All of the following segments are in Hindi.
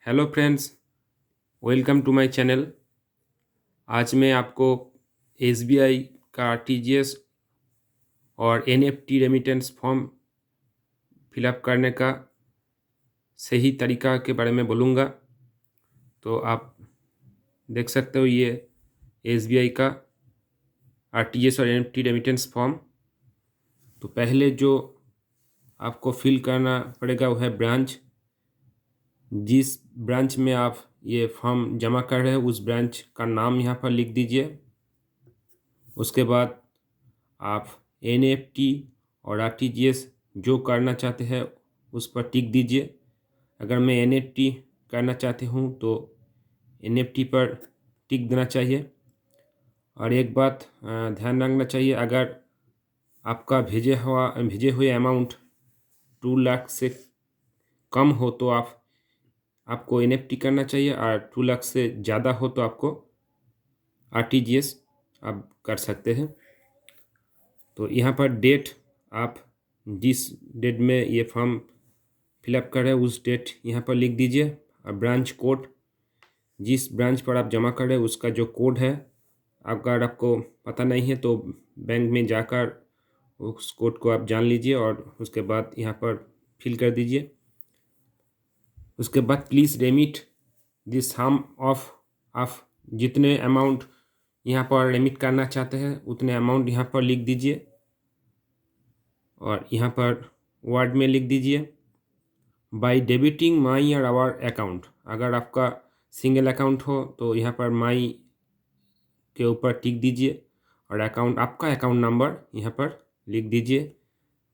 Hello friends, welcome to my channel. आज मैं आपको एसबीआई का आरटीजीएस और एनईएफटी रेमिटेंस फॉर्म फिलअप करने का सही तरीका के बारे में बोलूँगा। तो आप देख सकते हो ये एसबीआई का आरटीजीएस और एनईएफटी रेमिटेंस फॉर्म। तो पहले जो आपको फिल करना पड़ेगा वो है ब्रांच। जिस ब्रांच में आप ये फॉर्म जमा कर रहे हैं उस ब्रांच का नाम यहाँ पर लिख दीजिए। उसके बाद आप एनईएफटी और आरटीजीएस जो करना चाहते हैं उस पर टिक दीजिए। अगर मैं एनईएफटी करना चाहती हूँ तो एनईएफटी पर टिक देना चाहिए। और एक बात ध्यान रखना चाहिए, अगर आपका भेजे हुए अमाउंट 2 लाख से कम हो तो आपको एनईएफटी करना चाहिए, और 2 लाख से ज़्यादा हो तो आपको आरटीजीएस आप कर सकते हैं। तो यहाँ पर डेट, आप जिस डेट में ये फॉर्म फिलअप कर रहे हैं उस डेट यहाँ पर लिख दीजिए। और ब्रांच कोड, जिस ब्रांच पर आप जमा कर रहे हैं उसका जो कोड है, अगर आपको पता नहीं है तो बैंक में जाकर उस कोड को आप जान लीजिए और उसके बाद यहाँ पर फिल कर दीजिए। उसके बाद please remit this sum of जितने अमाउंट यहाँ पर रेमिट करना चाहते हैं उतने अमाउंट यहाँ पर लिख दीजिए। और यहाँ पर वर्ड में लिख दीजिए बाय डेबिटिंग माई और आवर अकाउंट। अगर आपका सिंगल अकाउंट हो तो यहाँ पर माई के ऊपर टिक दीजिए और आपका अकाउंट नंबर यहाँ पर लिख दीजिए।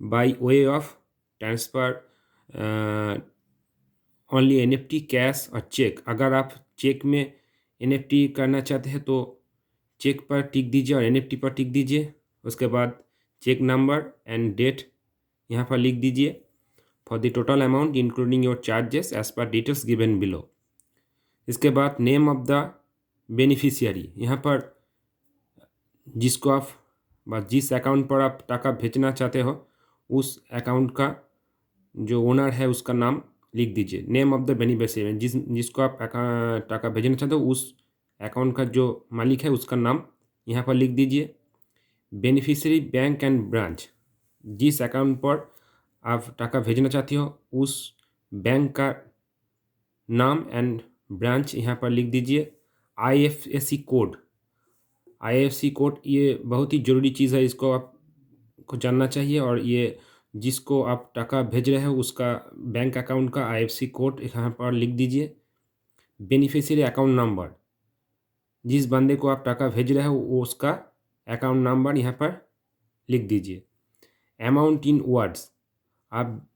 By way of transfer only NEFT, cash और चेक। अगर आप चेक में एनईएफटी करना चाहते हैं तो चेक पर टिक दीजिए और एनईएफटी पर टिक दीजिए। उसके बाद चेक नंबर एंड डेट यहाँ पर लिख दीजिए for the total amount including your charges as per details given below. इसके बाद नेम ऑफ द बेनिफिशियरी, यहाँ पर जिसको आप जिस अकाउंट पर आप टाका भेजना चाहते हो उस अकाउंट का जो ओनर है उसका नाम लिख दीजिए। नेम ऑफ द बेनिफिशियरी, जिसको आप टाका भेजना चाहते हो उस अकाउंट का जो मालिक है उसका नाम यहाँ पर लिख दीजिए। बेनिफिशियरी बैंक एंड ब्रांच, जिस अकाउंट पर आप टाका भेजना चाहती हो उस बैंक का नाम एंड ब्रांच यहाँ पर लिख दीजिए। आईएफएससी कोड, आईएफएससी कोड ये बहुत ही ज़रूरी चीज़ है, इसको आपको जानना चाहिए। और ये जिसको आप टाका भेज रहे हो उसका बैंक अकाउंट का आईएफएससी कोड यहाँ पर लिख दीजिए। बेनिफिशियरी अकाउंट नंबर, जिस बंदे को आप टाका भेज रहे हो वो उसका अकाउंट नंबर यहाँ पर लिख दीजिए। अमाउंट इन वर्ड्स, आप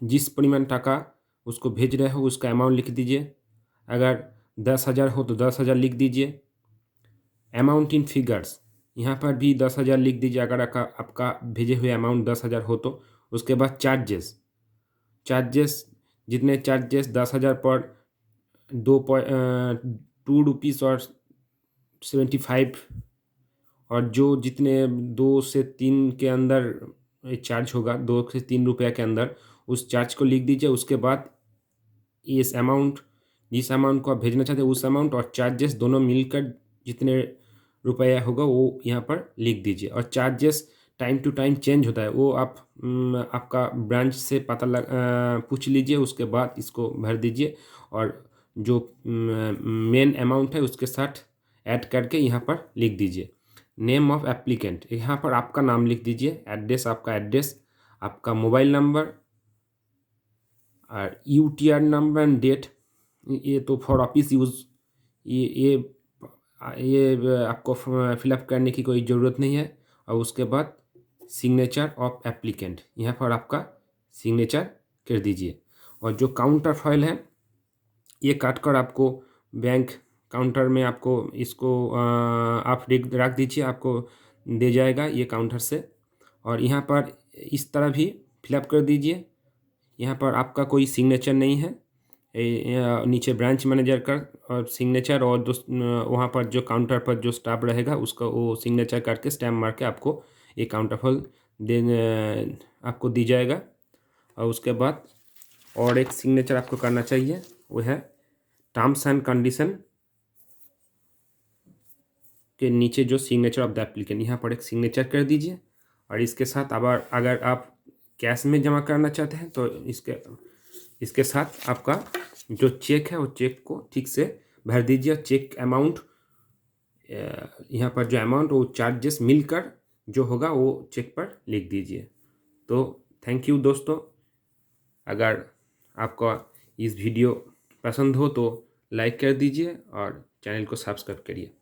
जिस परिमाण टाका उसको भेज रहे हो उसका अमाउंट लिख दीजिए। अगर 10,000 हो तो 10,000 लिख दीजिए। अमाउंट इन फिगर्स, यहाँ पर भी 10,000 लिख दीजिए अगर आपका भेजे हुए अमाउंट 10,000 हो तो। उसके बाद चार्जेस जितने चार्जेस 10,000 पर 2 रुपीज़ और 75, और जो जितने 2 से 3 के अंदर चार्ज होगा, 2 से 3 रुपये के अंदर, उस चार्ज को लिख दीजिए। उसके बाद इस अमाउंट, जिस अमाउंट को आप भेजना चाहते हैं उस अमाउंट और चार्जेस दोनों मिलकर जितने रुपया होगा वो यहाँ पर लिख दीजिए। और charges time to time change होता है, वो आप आपका ब्रांच से पूछ लीजिए, उसके बाद इसको भर दीजिए। और जो मेन अमाउंट है उसके साथ ऐड करके यहाँ पर लिख दीजिए। नेम ऑफ एप्लीकेंट, यहाँ पर आपका नाम लिख दीजिए। एड्रेस, आपका एड्रेस, आपका मोबाइल नंबर और यूटीआर नंबर एंड डेट, ये तो फॉर ऑफिस यूज़, ये आपको फिलअप करने की कोई ज़रूरत नहीं है। और उसके बाद सिग्नेचर ऑफ एप्लीकेंट, यहाँ पर आपका सिग्नेचर कर दीजिए। और जो काउंटर फाइल है ये काट कर आपको बैंक काउंटर में आपको इसको आप रख दीजिए, आपको दे जाएगा ये काउंटर से। और यहाँ पर इस तरह भी फिलअप कर दीजिए। यहाँ पर आपका कोई सिग्नेचर नहीं है, नीचे ब्रांच मैनेजर का और सिग्नेचर, और वहाँ पर जो काउंटर पर जो स्टाफ रहेगा उसका वो सिग्नेचर करके स्टैम्प मार के आपको ये काउंटर फॉल आपको दी जाएगा। और उसके बाद और एक सिग्नेचर आपको करना चाहिए, वो है टर्म्स एंड कंडीशन के नीचे जो सिग्नेचर ऑफ द एप्लीकेंट, यहाँ पर एक सिग्नेचर कर दीजिए। और इसके साथ अगर आप कैश में जमा करना चाहते हैं तो इसके साथ आपका जो चेक है वो चेक को ठीक से भर दीजिए। चेक अमाउंट, यहाँ पर जो अमाउंट वो चार्जेस मिलकर जो होगा वो चेक पर लिख दीजिए। तो थैंक यू दोस्तों। अगर आपका इस वीडियो पसंद हो तो लाइक कर दीजिए और चैनल को सब्सक्राइब करिए।